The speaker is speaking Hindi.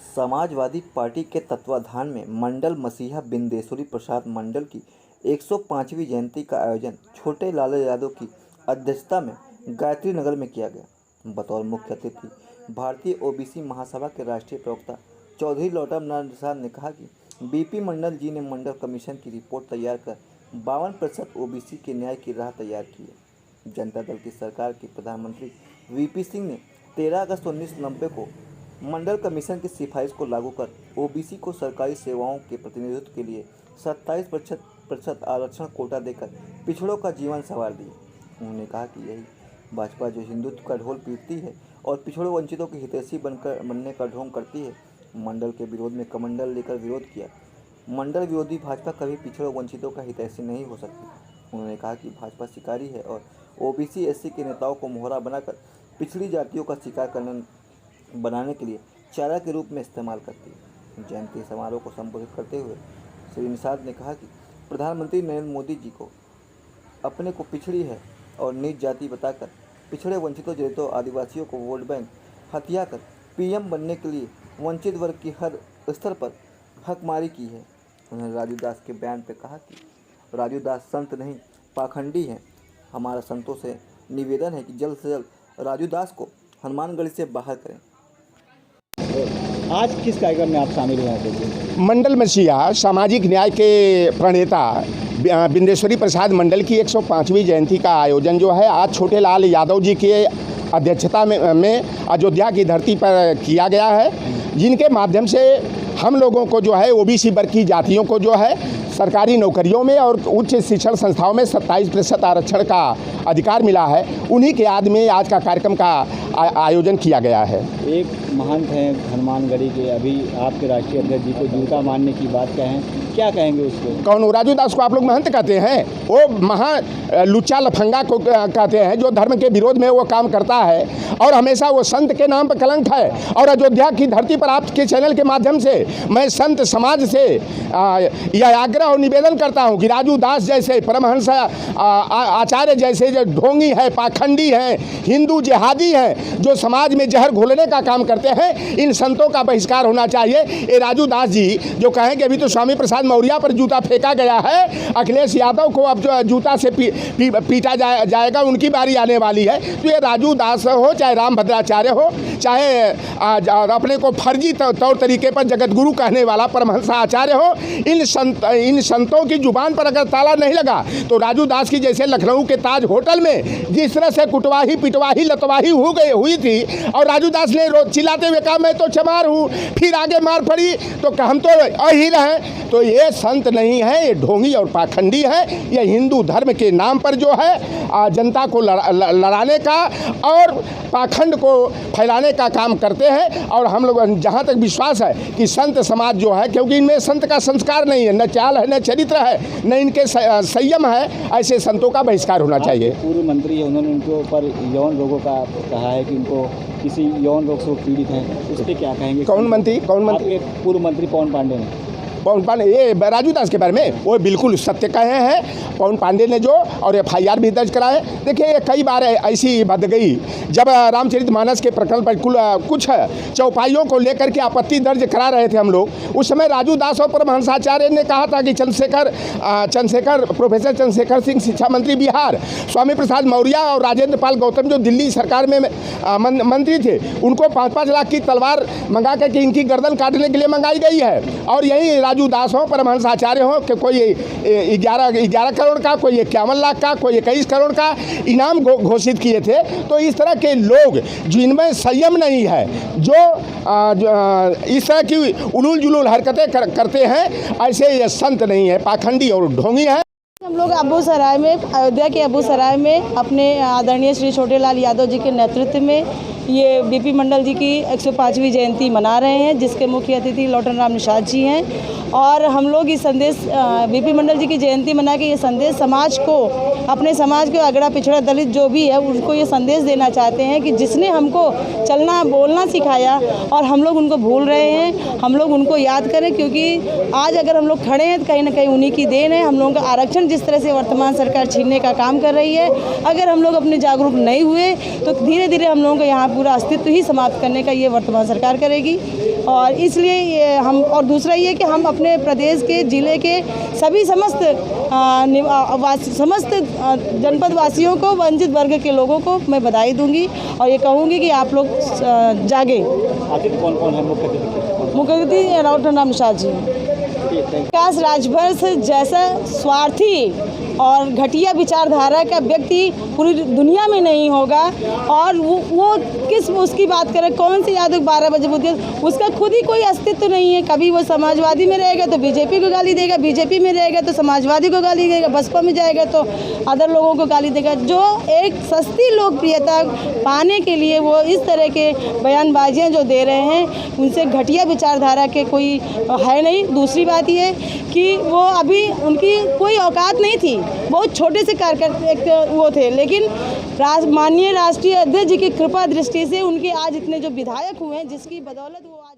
समाजवादी पार्टी के तत्वाधान में मंडल मसीहा बिंदेश्वरी प्रसाद मंडल की 105वीं जयंती का आयोजन छोटे लाल यादव की अध्यक्षता में गायत्री नगर में किया गया। बतौर मुख्य अतिथि भारतीय ओबीसी महासभा के राष्ट्रीय प्रवक्ता चौधरी लौटा नारायण प्रसाद ने कहा कि बीपी मंडल जी ने मंडल कमीशन की रिपोर्ट तैयार कर 52% ओबीसी के न्याय की राह तैयार की है। जनता दल की सरकार के प्रधानमंत्री वीपी सिंह ने 13 अगस्त 1990 को मंडल कमीशन की सिफारिश को लागू कर ओबीसी को सरकारी सेवाओं के प्रतिनिधित्व के लिए 27% आरक्षण कोटा देकर पिछड़ों का जीवन संवार दिए। उन्होंने कहा कि यही भाजपा जो हिंदुत्व का ढोल पीटती है और पिछड़ों वंचितों की हितैषी बनने का ढोंग करती है, मंडल के विरोध में कमंडल लेकर विरोध किया। मंडल विरोधी भाजपा कभी पिछड़ों वंचितों का हितैषी नहीं हो सकती। उन्होंने कहा कि भाजपा शिकारी है और ओबीसी एससी के नेताओं को मोहरा बनाकर पिछड़ी जातियों का शिकार बनाने के लिए चारा के रूप में इस्तेमाल करती है। जयंती समारोह को संबोधित करते हुए श्री निषाद ने कहा कि प्रधानमंत्री नरेंद्र मोदी जी को अपने को पिछड़ी है और नीच जाति बताकर पिछड़े वंचितों दलितों आदिवासियों को वोट बैंक हथिया कर पीएम बनने के लिए वंचित वर्ग की हर स्तर पर हकमारी की है। उन्होंने राजू दास के बयान पर कहा कि राजू दास संत नहीं पाखंडी हैं। हमारा संतों से निवेदन है कि जल्द से जल्द राजू दास को हनुमानगढ़ी से बाहर करें। आज किस कार्यक्रम में आप शामिल हुए हैं? मंडल मसीहा सामाजिक न्याय के प्रणेता बिंदेश्वरी प्रसाद मंडल की 105वीं जयंती का आयोजन जो है आज छोटे लाल यादव जी के अध्यक्षता में अयोध्या की धरती पर किया गया है, जिनके माध्यम से हम लोगों को जो है ओबीसी वर्ग की जातियों को जो है सरकारी नौकरियों में और उच्च शिक्षण संस्थाओं में 27% आरक्षण का अधिकार मिला है। उन्हीं के याद में आज का कार्यक्रम का आयोजन किया गया है। एक महंत हैं हनुमानगढ़ी के, अभी आपके राष्ट्रीय अध्यक्ष जी को जूता मारने की बात कहें, क्या कहेंगे उसको? कौन? राजू दास को आप लोग महंत कहते हैं? वो महा लुच्चा लफंगा को कहते हैं जो धर्म के विरोध में वो काम करता है और हमेशा वो संत के नाम पर कलंक है। और अयोध्या की धरती पर आपके चैनल के माध्यम से मैं संत समाज से यह आग्रह और निवेदन करता हूं कि राजू दास जैसे परमहंस आचार्य जैसे जो ढोंगी है, पाखंडी हैं, हिंदू जिहादी हैं, जो समाज में जहर घोलने का काम करते हैं, इन संतों का बहिष्कार होना चाहिए। ये राजू दास जी जो कहें कि अभी तो स्वामी प्रसाद मौर्य पर जूता फेंका गया है, अखिलेश यादव को अब जो जूता से पीटा जाएगा, उनकी बारी आने वाली है। तो ये राजू दास हो चाहे रामभद्राचार्य हो, चाहे अपने को फर्जी तौर तरीके पर जगत गुरु कहने वाला परमहंस आचार्य हो, इन संतों की जुबान पर अगर ताला नहीं लगा तो राजू दास की जैसे लखनऊ के ताज होटल में जिस तरह से कुटवाही पिटवाही लतवाही हुई थी और राजू दास ने चिल्लाते हुए कहा मैं तो चमार हूँ, फिर आगे मार पड़ी तो हम तो अहीर हैं, तो ये संत नहीं है, ये ढोंगी और पाखंडी है। ये हिंदू धर्म के नाम पर जो है जनता को लड़ाने का और पाखंड को फैलाने का काम करते हैं। और हम लोग जहाँ तक विश्वास है कि संत समाज जो है, क्योंकि इनमें संत का संस्कार नहीं है, न चाल है, न चरित्र है, न इनके संयम है, ऐसे संतों का बहिष्कार होना चाहिए। पूर्व मंत्री है, उन्होंने उनके ऊपर यौन रोगों का कहा है कि उनको किसी यौन रोग से पीड़ित हैं, उस पर क्या कहेंगे? कौन मंत्री? पूर्व मंत्री पवन पांडे ने। पवन पांडे ये राजू दास के बारे में वो बिल्कुल सत्य कहे हैं पवन पांडे ने जो, और FIR भी दर्ज कराए। देखिए ये कई बार ऐसी बद गई जब रामचरितमानस के प्रकरण पर कुछ चौपाइयों को लेकर के आपत्ति दर्ज करा रहे थे हम लोग, उस समय राजू दास और परमहंसाचार्य ने कहा था कि प्रोफेसर चंद्रशेखर सिंह शिक्षा मंत्री बिहार, स्वामी प्रसाद मौर्य और राजेंद्र पाल गौतम जो दिल्ली सरकार में मंत्री थे, उनको 5-5 लाख की तलवार मंगा करके इनकी गर्दन काटने के लिए मंगाई गई है। और यही राजू दास हो, परमहंस आचार्य हो कि कोई 11 करोड़ का, कोई 51 लाख का, कोई 21 करोड़ का इनाम घोषित किए थे। तो इस तरह के लोग जिनमें संयम नहीं है, जो इस तरह की उलूल जुलूल हरकतें करते हैं, ऐसे ये संत नहीं है, पाखंडी और ढोंगी है। हम लोग अबूसराय में, अयोध्या के अबूसराय में अपने आदरणीय श्री छोटे लाल यादव जी के नेतृत्व में ये बीपी मंडल जी की 105वीं जयंती मना रहे हैं, जिसके मुख्य अतिथि लौटन राम निषाद जी हैं। और हम लोग इस संदेश बीपी मंडल जी की जयंती मना के ये संदेश समाज को, अपने समाज के अगड़ा पिछड़ा दलित जो भी है उनको ये संदेश देना चाहते हैं कि जिसने हमको चलना बोलना सिखाया और हम लोग उनको भूल रहे हैं, हम लोग उनको याद करें, क्योंकि आज अगर हम लोग खड़े हैं तो कहीं ना कहीं उन्हीं की देन है। हम लोगों का आरक्षण जिस तरह से वर्तमान सरकार छीनने का काम कर रही है, अगर हम लोग अपने जागरूक नहीं हुए तो धीरे धीरे हम लोगों का यहाँ पूरा अस्तित्व ही समाप्त करने का ये वर्तमान सरकार करेगी। और इसलिए ये हम, और दूसरा ये कि हम अपने प्रदेश के ज़िले के सभी समस्त जनपद वासियों को, वंचित वर्ग के लोगों को मैं बधाई दूंगी और ये कहूँगी कि आप लोग जागे। आखिर कौन कौन है मुख्य अतिथि? मुख्य अतिथि लॉटन राम निषाद जी। विकास राजभर जैसा स्वार्थी और घटिया विचारधारा का व्यक्ति पूरी दुनिया में नहीं होगा। और वो किस उसकी बात करें, कौन सी यादव 12 बजे बुद्धि, उसका खुद ही कोई अस्तित्व नहीं है। कभी वो समाजवादी में रहेगा तो बीजेपी को गाली देगा, बीजेपी में रहेगा तो समाजवादी को गाली देगा, बसपा में जाएगा तो अदर लोगों को गाली देगा। जो एक सस्ती लोकप्रियता पाने के लिए वो इस तरह के बयानबाजियाँ जो दे रहे हैं, उनसे घटिया विचारधारा के कोई है नहीं। दूसरी बात ये कि वो अभी उनकी कोई औकात नहीं थी, बहुत छोटे से कार्यकर्ता वो थे, लेकिन माननीय राष्ट्रीय अध्यक्ष जी की कृपा दृष्टि से उनके आज इतने जो विधायक हुए हैं, जिसकी बदौलत वो आज